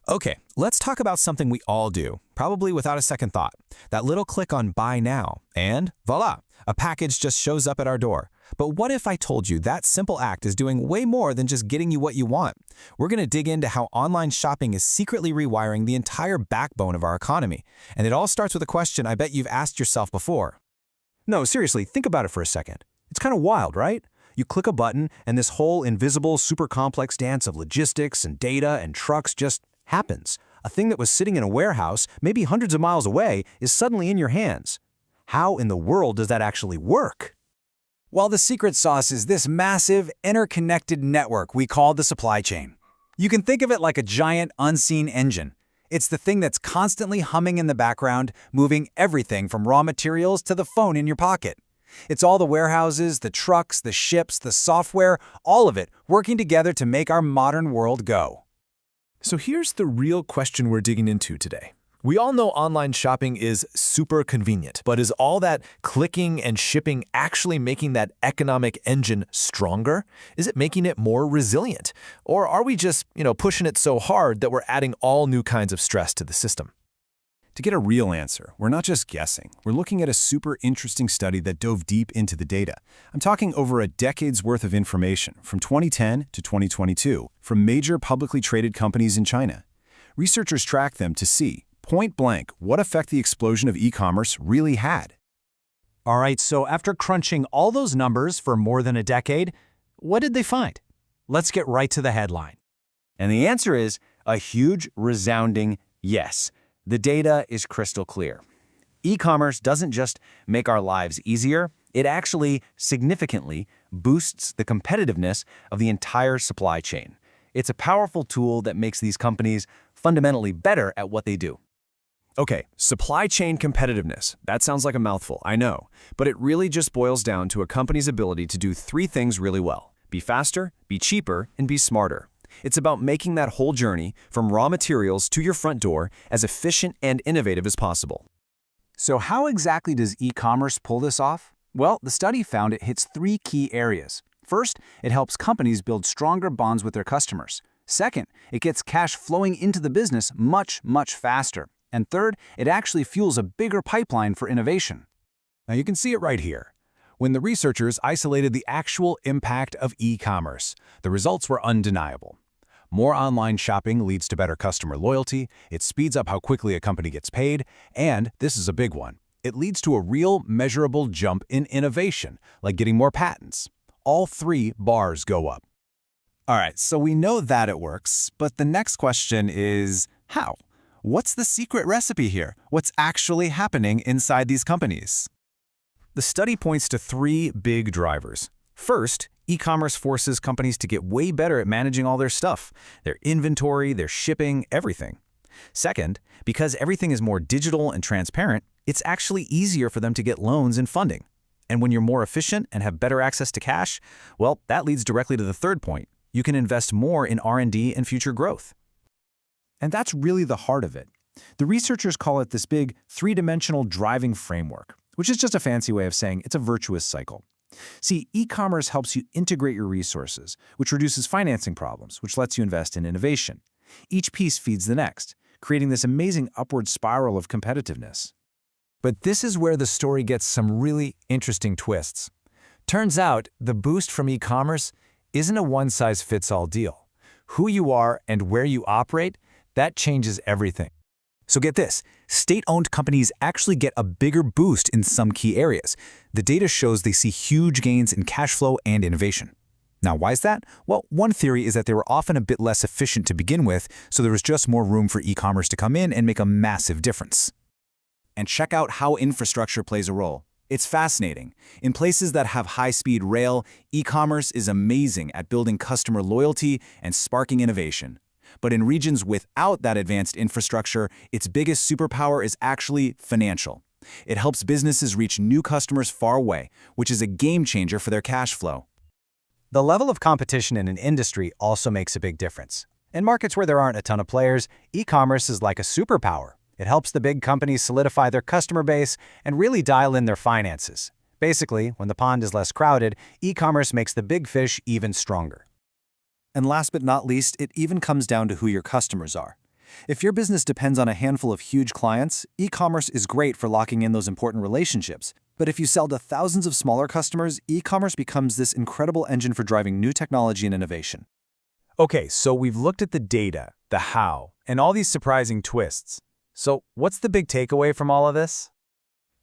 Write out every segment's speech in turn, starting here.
Okay, let's talk about something we all do, probably without a second thought. That little click on Buy Now, and voila, a package just shows up at our door. But what if I told you that simple act is doing way more than just getting you what you want? We're going to dig into how online shopping is secretly rewiring the entire backbone of our economy. And it all starts with a question I bet you've asked yourself before. No, seriously, think about it for a second. It's kind of wild, right? You click a button, and this whole invisible, super complex dance of logistics and data and trucks just happens. A thing that was sitting in a warehouse, maybe hundreds of miles away, is suddenly in your hands. How in the world does that actually work? Well, the secret sauce is this massive, interconnected network we call the supply chain. You can think of it like a giant, unseen engine. It's the thing that's constantly humming in the background, moving everything from raw materials to the phone in your pocket. It's all the warehouses, the trucks, the ships, the software, all of it working together to make our modern world go. So here's the real question we're digging into today. We all know online shopping is super convenient, but is all that clicking and shipping actually making that economic engine stronger? Is it making it more resilient? Or are we just, pushing it so hard that we're adding all new kinds of stress to the system? To get a real answer, we're not just guessing. We're looking at a super interesting study that dove deep into the data. I'm talking over a decade's worth of information, from 2010 to 2022, from major publicly traded companies in China. Researchers tracked them to see, point blank, what effect the explosion of e-commerce really had. All right, so after crunching all those numbers for more than a decade, what did they find? Let's get right to the headline. And the answer is a huge, resounding yes. The data is crystal clear. E-commerce doesn't just make our lives easier, it actually significantly boosts the competitiveness of the entire supply chain. It's a powerful tool that makes these companies fundamentally better at what they do. Okay, supply chain competitiveness. That sounds like a mouthful, I know. But it really just boils down to a company's ability to do three things really well: be faster, be cheaper, and be smarter. It's about making that whole journey from raw materials to your front door as efficient and innovative as possible. So how exactly does e-commerce pull this off? Well, the study found it hits three key areas. First, it helps companies build stronger bonds with their customers. Second, it gets cash flowing into the business much, much faster. And third, it actually fuels a bigger pipeline for innovation. Now you can see it right here. When the researchers isolated the actual impact of e-commerce, the results were undeniable. More online shopping leads to better customer loyalty, it speeds up how quickly a company gets paid, and, this is a big one, it leads to a real, measurable jump in innovation, like getting more patents. All three bars go up. All right, so we know that it works, but the next question is how? What's the secret recipe here? What's actually happening inside these companies? The study points to three big drivers. First, e-commerce forces companies to get way better at managing all their stuff, their inventory, their shipping, everything. Second, because everything is more digital and transparent, it's actually easier for them to get loans and funding. And when you're more efficient and have better access to cash, well, that leads directly to the third point. You can invest more in R&D and future growth. And that's really the heart of it. The researchers call it this big three-dimensional driving framework, which is just a fancy way of saying it's a virtuous cycle. See, e-commerce helps you integrate your resources, which reduces financing problems, which lets you invest in innovation. Each piece feeds the next, creating this amazing upward spiral of competitiveness. But this is where the story gets some really interesting twists. Turns out, the boost from e-commerce isn't a one-size-fits-all deal. Who you are and where you operate, that changes everything. So get this, state-owned companies actually get a bigger boost in some key areas. The data shows they see huge gains in cash flow and innovation. Now, why is that? Well, one theory is that they were often a bit less efficient to begin with, so there was just more room for e-commerce to come in and make a massive difference. And check out how infrastructure plays a role. It's fascinating. In places that have high-speed rail, e-commerce is amazing at building customer loyalty and sparking innovation. But in regions without that advanced infrastructure, its biggest superpower is actually financial. It helps businesses reach new customers far away, which is a game changer for their cash flow. The level of competition in an industry also makes a big difference. In markets where there aren't a ton of players, e-commerce is like a superpower. It helps the big companies solidify their customer base and really dial in their finances. Basically, when the pond is less crowded, e-commerce makes the big fish even stronger. And last but not least, it even comes down to who your customers are. If your business depends on a handful of huge clients, e-commerce is great for locking in those important relationships. But if you sell to thousands of smaller customers, e-commerce becomes this incredible engine for driving new technology and innovation. Okay, so we've looked at the data, the how, and all these surprising twists. So what's the big takeaway from all of this?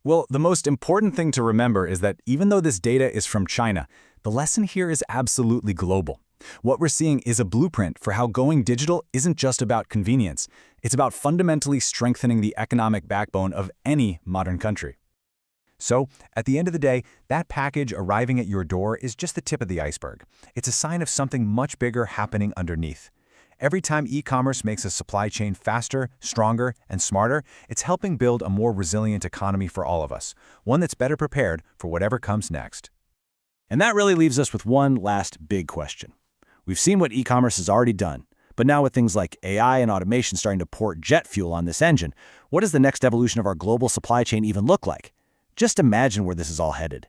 Well, the most important thing to remember is that even though this data is from China, the lesson here is absolutely global. What we're seeing is a blueprint for how going digital isn't just about convenience. It's about fundamentally strengthening the economic backbone of any modern country. So, at the end of the day, that package arriving at your door is just the tip of the iceberg. It's a sign of something much bigger happening underneath. Every time e-commerce makes a supply chain faster, stronger, and smarter, it's helping build a more resilient economy for all of us, one that's better prepared for whatever comes next. And that really leaves us with one last big question. We've seen what e-commerce has already done, but now with things like AI and automation starting to pour jet fuel on this engine, what does the next evolution of our global supply chain even look like? Just imagine where this is all headed.